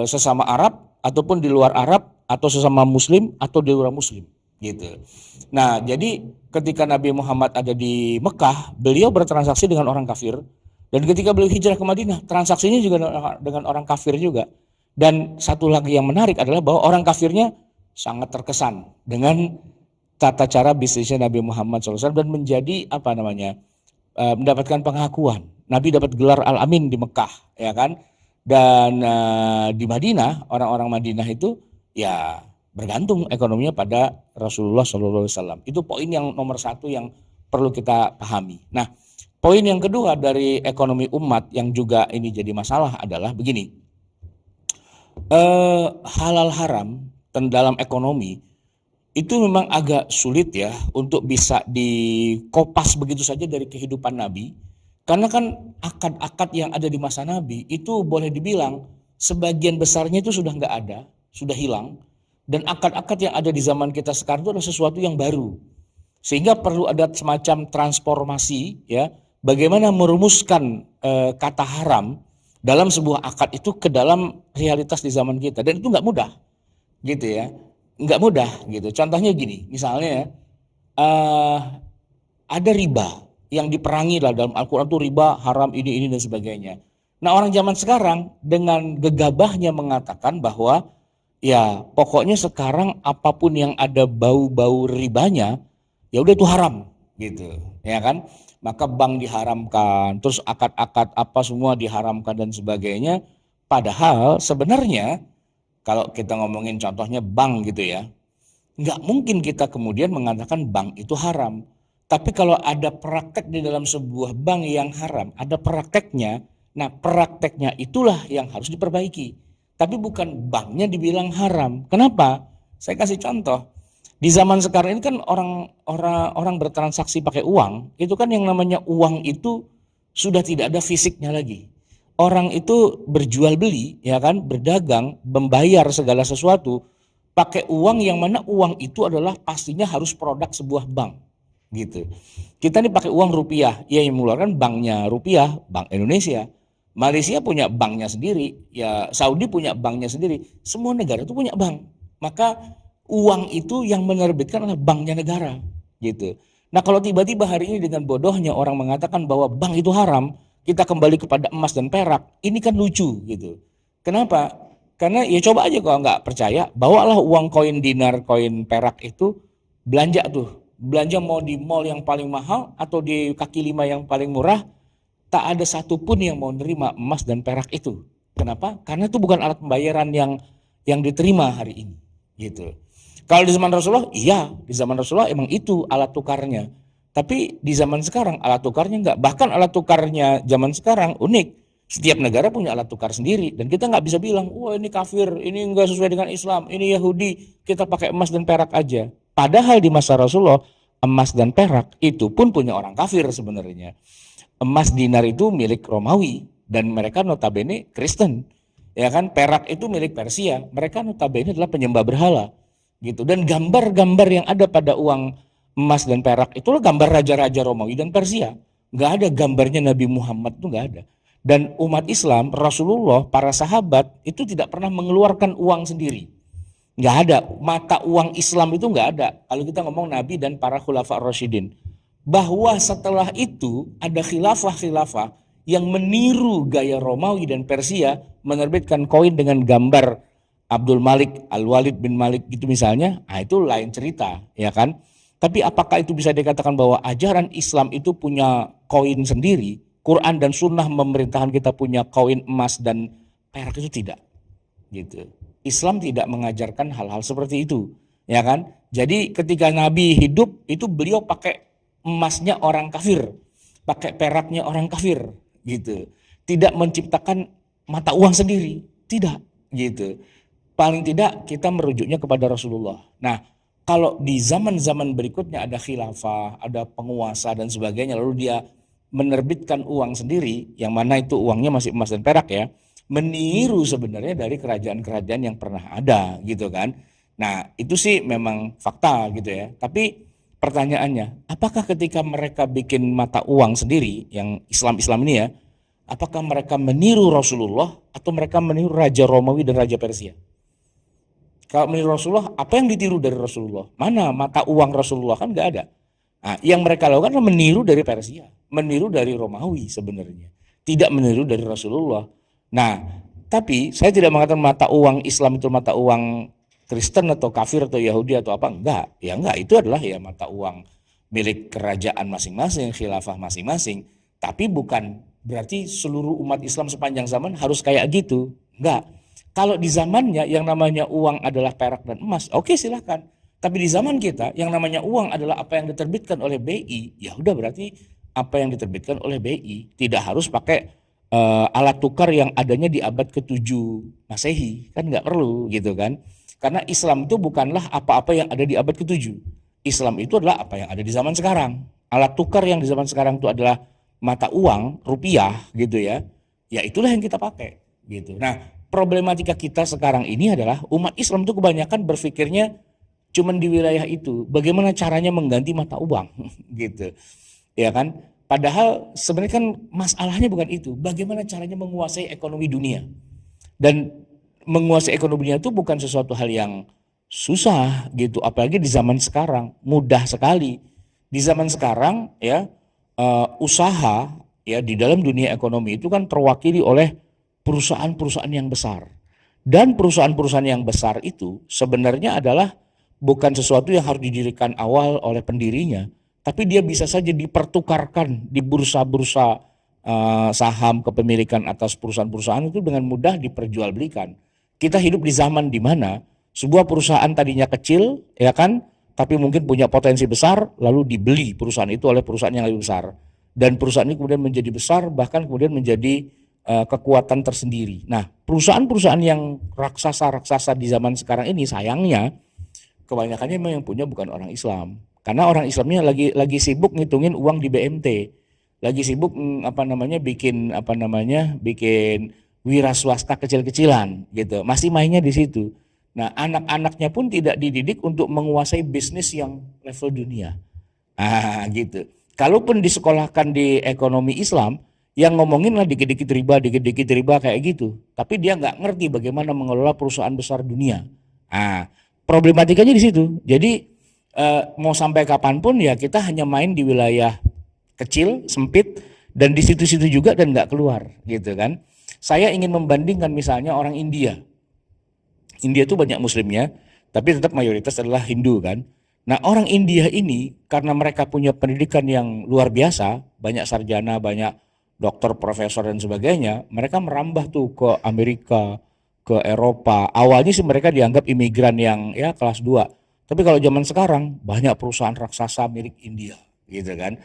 sesama Arab ataupun di luar Arab, atau sesama Muslim atau di luar Muslim, gitu. Nah, jadi ketika Nabi Muhammad ada di Mekah, beliau bertransaksi dengan orang kafir, dan ketika beliau hijrah ke Madinah, transaksinya juga dengan orang kafir juga. Dan satu lagi yang menarik adalah bahwa orang kafirnya sangat terkesan dengan tata cara bisnisnya Nabi Muhammad SAW dan menjadi mendapatkan pengakuan. Nabi dapat gelar Al-Amin di Mekah, ya kan? Dan di Madinah, orang-orang Madinah itu ya bergantung ekonominya pada Rasulullah SAW. Itu poin yang nomor satu yang perlu kita pahami. Nah, poin yang kedua dari ekonomi umat yang juga ini jadi masalah adalah begini. Halal haram dalam ekonomi itu memang agak sulit ya untuk bisa dikopas begitu saja dari kehidupan Nabi, karena kan akad-akad yang ada di masa Nabi itu boleh dibilang sebagian besarnya itu sudah nggak ada, sudah hilang, dan akad-akad yang ada di zaman kita sekarang itu adalah sesuatu yang baru, sehingga perlu ada semacam transformasi, ya, bagaimana merumuskan kata haram dalam sebuah akad itu ke dalam realitas di zaman kita, dan itu nggak mudah, gitu ya, nggak mudah gitu. Contohnya gini, misalnya ada riba yang diperangi lah dalam Al-Quran tuh, riba haram ini dan sebagainya. Nah, orang zaman sekarang dengan gegabahnya mengatakan bahwa ya pokoknya sekarang apapun yang ada bau-bau ribanya ya udah itu haram, gitu ya kan. Maka bank diharamkan, terus akad-akad apa semua diharamkan dan sebagainya. Padahal sebenarnya kalau kita ngomongin contohnya bank gitu ya, nggak mungkin kita kemudian mengatakan bank itu haram. Tapi kalau ada praktek di dalam sebuah bank yang haram, ada prakteknya, nah prakteknya itulah yang harus diperbaiki. Tapi bukan banknya dibilang haram. Kenapa? Saya kasih contoh. Di zaman sekarang ini kan orang bertransaksi pakai uang, itu kan yang namanya uang itu sudah tidak ada fisiknya lagi. Orang itu berjual beli, ya kan, berdagang, membayar segala sesuatu pakai uang yang mana uang itu adalah pastinya harus produk sebuah bank gitu. Kita nih pakai uang rupiah, ya yang mengeluarkan banknya rupiah, Bank Indonesia. Malaysia punya banknya sendiri, ya Saudi punya banknya sendiri. Semua negara itu punya bank. Maka uang itu yang menerbitkan adalah banknya negara gitu. Nah, kalau tiba-tiba hari ini dengan bodohnya orang mengatakan bahwa bank itu haram, kita kembali kepada emas dan perak, ini kan lucu gitu. Kenapa? Karena ya coba aja kalau nggak percaya, bawalah uang koin dinar, koin perak itu belanja tuh. Belanja mau di mall yang paling mahal atau di kaki lima yang paling murah, tak ada satupun yang mau nerima emas dan perak itu. Kenapa? Karena itu bukan alat pembayaran yang diterima hari ini gitu. Kalau di zaman Rasulullah, iya, di zaman Rasulullah emang itu alat tukarnya. Tapi di zaman sekarang alat tukarnya enggak. Bahkan alat tukarnya zaman sekarang unik. Setiap negara punya alat tukar sendiri dan kita nggak bisa bilang, wah ini kafir, ini enggak sesuai dengan Islam, ini Yahudi, kita pakai emas dan perak aja. Padahal di masa Rasulullah emas dan perak itu pun punya orang kafir sebenarnya. Emas dinar itu milik Romawi dan mereka notabene Kristen. Ya kan, perak itu milik Persia, mereka notabene adalah penyembah berhala gitu. Dan gambar-gambar yang ada pada uang emas dan perak itulah gambar raja-raja Romawi dan Persia. Nggak ada gambarnya Nabi Muhammad, itu nggak ada. Dan umat Islam, Rasulullah, para sahabat itu tidak pernah mengeluarkan uang sendiri. Nggak ada. Mata uang Islam itu nggak ada. Kalau kita ngomong Nabi dan para khulafa Rasyidin. Bahwa setelah itu ada khilafah-khilafah yang meniru gaya Romawi dan Persia, menerbitkan koin dengan gambar Abdul Malik, Al-Walid bin Malik gitu misalnya, nah itu lain cerita, ya kan? Tapi apakah itu bisa dikatakan bahwa ajaran Islam itu punya koin sendiri? Quran dan Sunnah memerintahkan kita punya koin emas dan perak itu tidak, gitu. Islam tidak mengajarkan hal-hal seperti itu, ya kan? Jadi ketika Nabi hidup itu beliau pakai emasnya orang kafir, pakai peraknya orang kafir, gitu. Tidak menciptakan mata uang sendiri, tidak, gitu. Paling tidak kita merujuknya kepada Rasulullah. Nah, kalau di zaman-zaman berikutnya ada khilafah, ada penguasa dan sebagainya, lalu dia menerbitkan uang sendiri, yang mana itu uangnya masih emas dan perak ya, meniru sebenarnya dari kerajaan-kerajaan yang pernah ada gitu kan. Nah itu sih memang fakta gitu ya. Tapi pertanyaannya, apakah ketika mereka bikin mata uang sendiri yang Islam-Islam ini ya, apakah mereka meniru Rasulullah atau mereka meniru Raja Romawi dan Raja Persia? Kalau meniru Rasulullah, apa yang ditiru dari Rasulullah? Mana mata uang Rasulullah? Kan nggak ada. Nah, yang mereka lakukan adalah meniru dari Persia, meniru dari Romawi sebenarnya, tidak meniru dari Rasulullah. Nah, tapi saya tidak mengatakan mata uang Islam itu mata uang Kristen atau kafir atau Yahudi atau apa, enggak. Ya enggak, itu adalah ya mata uang milik kerajaan masing-masing, khilafah masing-masing. Tapi bukan berarti seluruh umat Islam sepanjang zaman harus kayak gitu. Enggak. Kalau di zamannya yang namanya uang adalah perak dan emas, oke silahkan. Tapi di zaman kita yang namanya uang adalah apa yang diterbitkan oleh BI, ya udah berarti apa yang diterbitkan oleh BI, tidak harus pakai alat tukar yang adanya di abad ke-7 Masehi, kan nggak perlu gitu kan. Karena Islam itu bukanlah apa-apa yang ada di abad ke-7. Islam itu adalah apa yang ada di zaman sekarang. Alat tukar yang di zaman sekarang itu adalah mata uang, rupiah gitu ya. Ya itulah yang kita pakai gitu. Nah, problematika kita sekarang ini adalah umat Islam itu kebanyakan berpikirnya cuman di wilayah itu, bagaimana caranya mengganti mata uang gitu, ya kan? Padahal sebenarnya kan masalahnya bukan itu, bagaimana caranya menguasai ekonomi dunia. Dan menguasai ekonomi dunia itu bukan sesuatu hal yang susah gitu, apalagi di zaman sekarang, mudah sekali. Di zaman sekarang ya usaha ya di dalam dunia ekonomi itu kan terwakili oleh perusahaan-perusahaan yang besar. Dan perusahaan-perusahaan yang besar itu sebenarnya adalah bukan sesuatu yang harus didirikan awal oleh pendirinya, tapi dia bisa saja dipertukarkan di bursa-bursa saham kepemilikan atas perusahaan-perusahaan itu dengan mudah diperjualbelikan. Kita hidup di zaman di mana sebuah perusahaan tadinya kecil, ya kan, tapi mungkin punya potensi besar, lalu dibeli perusahaan itu oleh perusahaan yang lebih besar. Dan perusahaan ini kemudian menjadi besar, bahkan kemudian menjadi kekuatan tersendiri. Nah, perusahaan-perusahaan yang raksasa-raksasa di zaman sekarang ini sayangnya kebanyakannya memang yang punya bukan orang Islam, karena orang Islamnya lagi sibuk ngitungin uang di BMT, lagi sibuk bikin wira swasta kecil-kecilan gitu, masih mainnya di situ. Nah, anak-anaknya pun tidak dididik untuk menguasai bisnis yang level dunia. Gitu. Kalaupun disekolahkan di ekonomi Islam, yang ngomongin lah dikit-dikit riba kayak gitu. Tapi dia nggak ngerti bagaimana mengelola perusahaan besar dunia. Ah, problematikanya di situ. Jadi mau sampai kapanpun ya kita hanya main di wilayah kecil, sempit, dan di situ-situ juga dan nggak keluar, gitu kan. Saya ingin membandingkan misalnya orang India. India itu banyak muslimnya, tapi tetap mayoritas adalah Hindu kan. Nah orang India ini karena mereka punya pendidikan yang luar biasa, banyak sarjana, banyak dokter, profesor dan sebagainya, mereka merambah tuh ke Amerika, ke Eropa. Awalnya sih mereka dianggap imigran yang ya kelas 2. Tapi kalau zaman sekarang banyak perusahaan raksasa milik India gitu kan.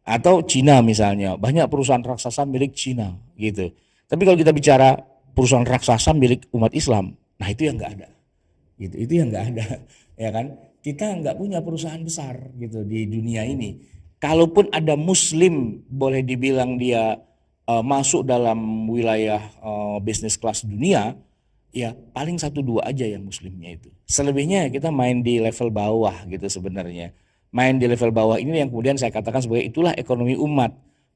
Atau Cina misalnya, banyak perusahaan raksasa milik Cina gitu. Tapi kalau kita bicara perusahaan raksasa milik umat Islam, nah itu yang nggak ada, gitu. Itu yang nggak ada, ya kan? Kita nggak punya perusahaan besar gitu di dunia ini. Kalaupun ada Muslim, boleh dibilang dia masuk dalam wilayah bisnis kelas dunia, ya paling 1-2 aja yang Muslimnya itu. Selebihnya kita main di level bawah gitu sebenarnya. Main di level bawah ini yang kemudian saya katakan sebagai itulah ekonomi umat.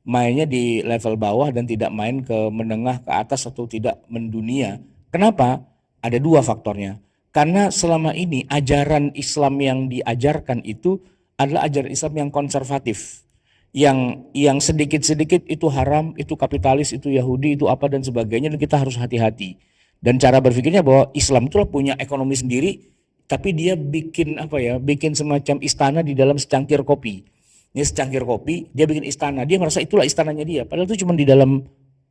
Mainnya di level bawah dan tidak main ke menengah, ke atas atau tidak mendunia. Kenapa? Ada 2 faktornya. Karena selama ini ajaran Islam yang diajarkan itu adalah ajaran Islam yang konservatif. Yang sedikit-sedikit itu haram, itu kapitalis, itu Yahudi, itu apa dan sebagainya, dan kita harus hati-hati. Dan cara berpikirnya bahwa Islam itu punya ekonomi sendiri, tapi dia bikin apa ya, bikin semacam istana di dalam secangkir kopi. Ini secangkir kopi, dia bikin istana, dia merasa itulah istananya dia. Padahal itu cuma di dalam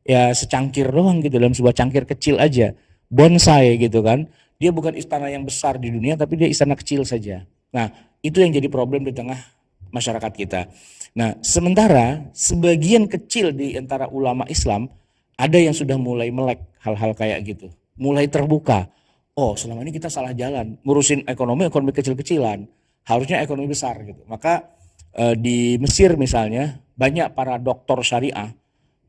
ya secangkir doang gitu, dalam sebuah cangkir kecil aja, bonsai gitu kan. Dia bukan istana yang besar di dunia, tapi dia istana kecil saja. Nah itu yang jadi problem di tengah masyarakat kita. Nah sementara sebagian kecil di antara ulama Islam ada yang sudah mulai melek hal-hal kayak gitu, mulai terbuka. Oh selama ini kita salah jalan, ngurusin ekonomi kecil-kecilan, harusnya ekonomi besar gitu. Maka di Mesir misalnya banyak para doktor syariah,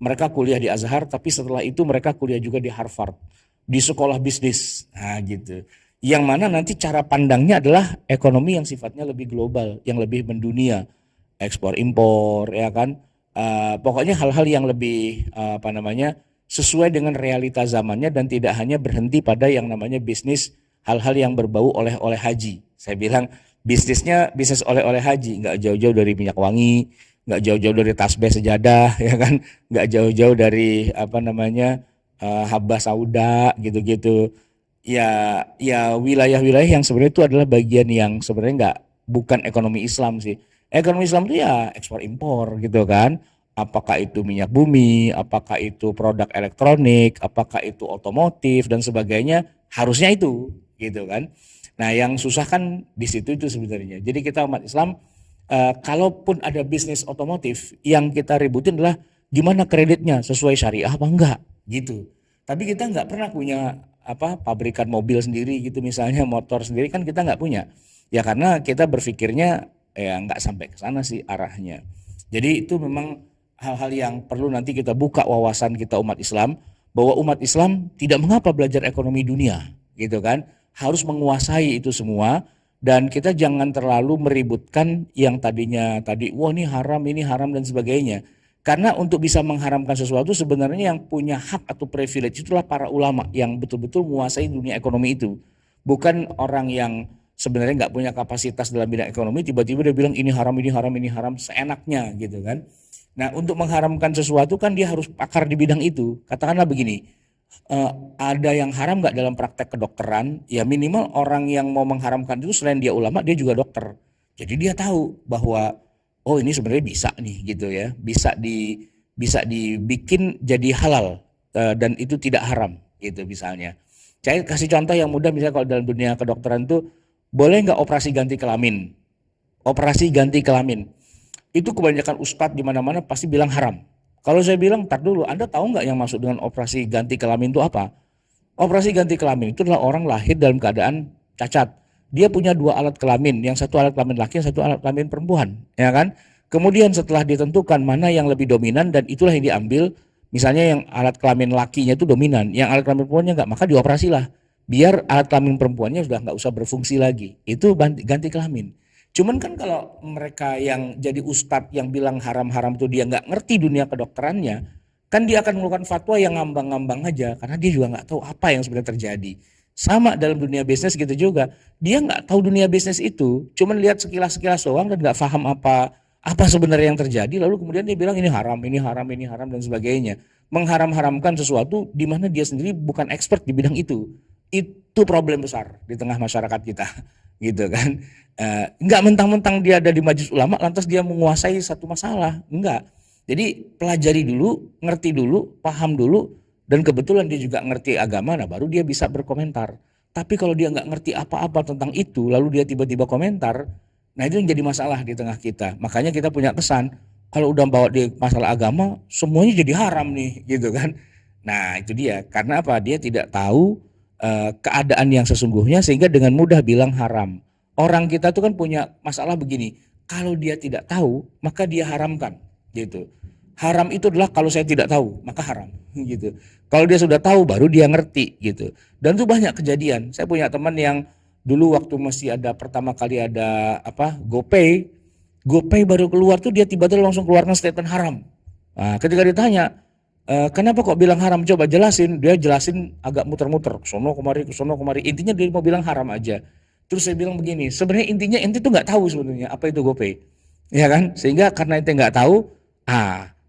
mereka kuliah di Azhar, tapi setelah itu mereka kuliah juga di Harvard, di sekolah bisnis, nah gitu. Yang mana nanti cara pandangnya adalah ekonomi yang sifatnya lebih global, yang lebih mendunia, ekspor impor, ya kan. Pokoknya hal-hal yang lebih apa namanya sesuai dengan realita zamannya dan tidak hanya berhenti pada yang namanya bisnis hal-hal yang berbau oleh-oleh haji. Saya bilang bisnisnya bisnis oleh-oleh haji, nggak jauh-jauh dari minyak wangi, nggak jauh-jauh dari tasbih sejadah, ya kan, nggak jauh-jauh dari apa namanya habbah sauda gitu-gitu. Ya wilayah-wilayah yang sebenarnya itu adalah bagian yang sebenarnya nggak bukan ekonomi Islam sih. Ekonomi Islam itu ya ekspor impor gitu kan. Apakah itu minyak bumi, apakah itu produk elektronik, apakah itu otomotif dan sebagainya, harusnya itu gitu kan. Nah yang susah kan di situ itu sebenarnya. Jadi kita umat Islam kalaupun ada bisnis otomotif yang kita ributin adalah gimana kreditnya sesuai syariah apa enggak gitu. Tapi kita nggak pernah punya apa pabrikan mobil sendiri gitu misalnya, motor sendiri kan kita nggak punya. Ya karena kita berpikirnya ya nggak sampai ke sana sih arahnya. Jadi itu memang hal-hal yang perlu nanti kita buka wawasan kita umat Islam, bahwa umat Islam tidak mengapa belajar ekonomi dunia gitu kan, harus menguasai itu semua. Dan kita jangan terlalu meributkan yang tadinya wah ini haram dan sebagainya. Karena untuk bisa mengharamkan sesuatu sebenarnya yang punya hak atau privilege itulah para ulama yang betul-betul menguasai dunia ekonomi itu. Bukan orang yang sebenarnya nggak punya kapasitas dalam bidang ekonomi, tiba-tiba dia bilang ini haram seenaknya gitu kan. Nah untuk mengharamkan sesuatu kan dia harus pakar di bidang itu. Katakanlah begini, ada yang haram nggak dalam praktek kedokteran? Ya minimal orang yang mau mengharamkan itu selain dia ulama, dia juga dokter. Jadi dia tahu bahwa oh ini sebenarnya bisa nih gitu ya, bisa dibikin jadi halal dan itu tidak haram gitu misalnya. Saya kasih contoh yang mudah, misalnya kalau dalam dunia kedokteran tuh boleh nggak operasi ganti kelamin? Operasi ganti kelamin itu kebanyakan ustadz di mana-mana pasti bilang haram. Kalau saya bilang, tar dulu, Anda tahu nggak yang masuk dengan operasi ganti kelamin itu apa? Operasi ganti kelamin itu adalah orang lahir dalam keadaan cacat. Dia punya 2 alat kelamin, yang satu alat kelamin laki, yang satu alat kelamin perempuan, ya kan? Kemudian setelah ditentukan mana yang lebih dominan dan itulah yang diambil, misalnya yang alat kelamin lakinya itu dominan, yang alat kelamin perempuannya enggak, maka dioperasilah. biar alat kelamin perempuannya sudah nggak usah berfungsi lagi. Itu ganti kelamin. Cuman kan kalau mereka yang jadi ustadz yang bilang haram-haram itu dia nggak ngerti dunia kedokterannya, kan dia akan mengeluarkan fatwa yang ngambang-ngambang aja karena dia juga nggak tahu apa yang sebenarnya terjadi. Sama dalam dunia bisnis gitu juga, dia nggak tahu dunia bisnis itu, cuman lihat sekilas-sekilas doang dan nggak paham apa sebenarnya yang terjadi, lalu kemudian dia bilang ini haram, ini haram, ini haram dan sebagainya. Mengharam-haramkan sesuatu di mana dia sendiri bukan expert di bidang itu problem besar di tengah masyarakat kita, gitu kan. Nggak mentang-mentang dia ada di majelis ulama lantas dia menguasai satu masalah, enggak. Jadi pelajari dulu, ngerti dulu, paham dulu, dan kebetulan dia juga ngerti agama, nah baru dia bisa berkomentar. Tapi kalau dia nggak ngerti apa-apa tentang itu, lalu dia tiba-tiba komentar, nah itu yang jadi masalah di tengah kita. Makanya kita punya kesan, kalau udah bawa di masalah agama, semuanya jadi haram nih, gitu kan. Nah itu dia, karena apa? Dia tidak tahu keadaan yang sesungguhnya sehingga dengan mudah bilang haram. Orang kita tuh kan punya masalah begini, kalau dia tidak tahu maka dia haramkan, gitu. Haram itu adalah kalau saya tidak tahu maka haram, gitu. Kalau dia sudah tahu baru dia ngerti, gitu. Dan itu banyak kejadian. Saya punya teman yang dulu waktu masih ada pertama kali ada GoPay, GoPay baru keluar tuh dia tiba-tiba langsung keluarkan statement haram. Nah, ketika ditanya, kenapa kok bilang haram? Coba jelasin. Dia jelasin agak muter-muter, sono kemari, sono kemari. Intinya dia mau bilang haram aja. Terus saya bilang begini, sebenarnya intinya ente tuh nggak tahu sebenarnya apa itu GoPay, ya kan? Sehingga karena ente nggak tahu,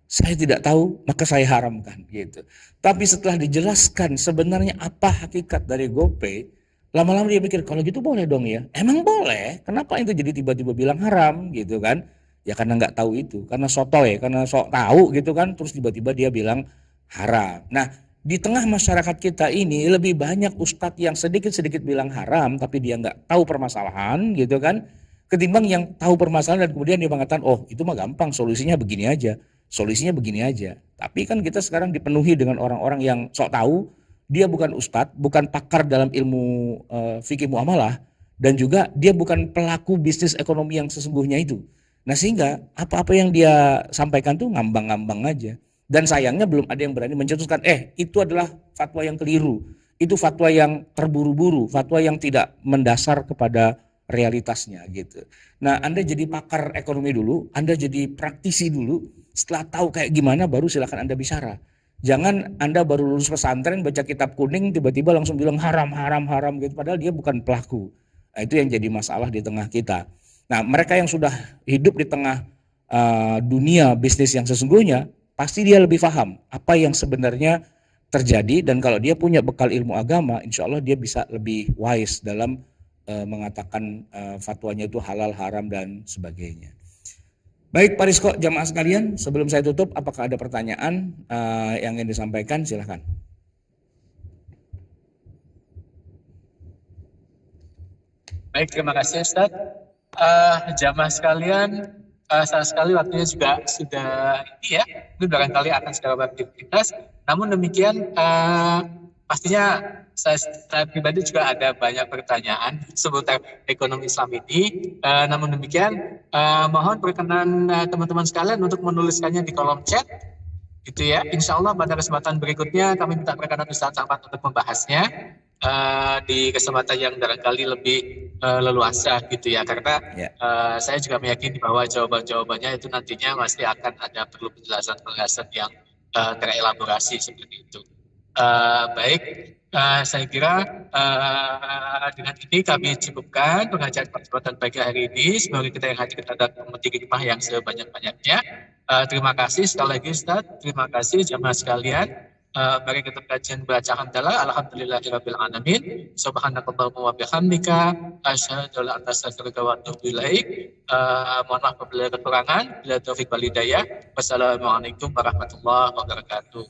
saya tidak tahu maka saya haramkan, gitu. Tapi setelah dijelaskan sebenarnya apa hakikat dari GoPay, lama-lama dia mikir kalau gitu boleh dong ya. Emang boleh? Kenapa itu jadi tiba-tiba bilang haram, gitu kan? Ya karena nggak tahu itu, karena sotoy, karena sok tahu gitu kan, terus tiba-tiba dia bilang haram. Nah, di tengah masyarakat kita ini lebih banyak ustadz yang sedikit-sedikit bilang haram tapi dia nggak tahu permasalahan, gitu kan, ketimbang yang tahu permasalahan dan kemudian dia mengatakan oh itu mah gampang, solusinya begini aja, solusinya begini aja. Tapi kan kita sekarang dipenuhi dengan orang-orang yang sok tahu, dia bukan ustadz, bukan pakar dalam ilmu fikih muamalah, dan juga dia bukan pelaku bisnis ekonomi yang sesungguhnya itu. Nah sehingga apa-apa yang dia sampaikan tuh ngambang-ngambang aja. Dan sayangnya belum ada yang berani mencetuskan, itu adalah fatwa yang keliru, itu fatwa yang terburu-buru, fatwa yang tidak mendasar kepada realitasnya, gitu. Nah Anda jadi pakar ekonomi dulu, Anda jadi praktisi dulu, setelah tahu kayak gimana baru silakan Anda bicara. Jangan Anda baru lulus pesantren baca kitab kuning tiba-tiba langsung bilang haram, haram, haram gitu, padahal dia bukan pelaku. Nah, itu yang jadi masalah di tengah kita. Nah mereka yang sudah hidup di tengah dunia bisnis yang sesungguhnya, pasti dia lebih paham apa yang sebenarnya terjadi, dan kalau dia punya bekal ilmu agama, insya Allah dia bisa lebih wise dalam mengatakan fatwanya itu halal, haram, dan sebagainya. Baik Pak Rizko, jamaah sekalian, sebelum saya tutup, apakah ada pertanyaan yang ingin disampaikan? Silahkan. Baik, terima kasih Ustaz. Jamaah sekalian, sayang sekali waktunya juga sudah ini barangkali akan segera beraktivitas. Namun demikian, pastinya saya pribadi juga ada banyak pertanyaan seputar ekonomi Islam ini. Namun demikian, mohon perkenan teman-teman sekalian untuk menuliskannya di kolom chat, gitu ya. Insya Allah pada kesempatan berikutnya kami minta perkenan Ustaz Ahmad untuk membahasnya di kesempatan yang barangkali lebih leluasa, gitu ya, karena saya juga meyakini bahwa jawabannya itu nantinya masih akan ada perlu penjelasan yang terelaborasi seperti itu. Baik, saya kira dengan ini kami cukupkan pengajian kesempatan pagi hari ini. Semoga kita yang hadir kita dapat memetik hikmah yang sebanyak-banyaknya. Terima kasih sekali lagi Ustaz, terima kasih jamaah sekalian. Mari kita kajian baca hamdalah alhamdulillahirabbil alamin subhanakallahumma wa bihamdika asyhadu an la ilaha illa anta astaghfiruka wa atubu ilaik. Mohon maaf apabila ada kekurangan, bila taufik wal hidayah. Wassalamualaikum warahmatullahi wabarakatuh.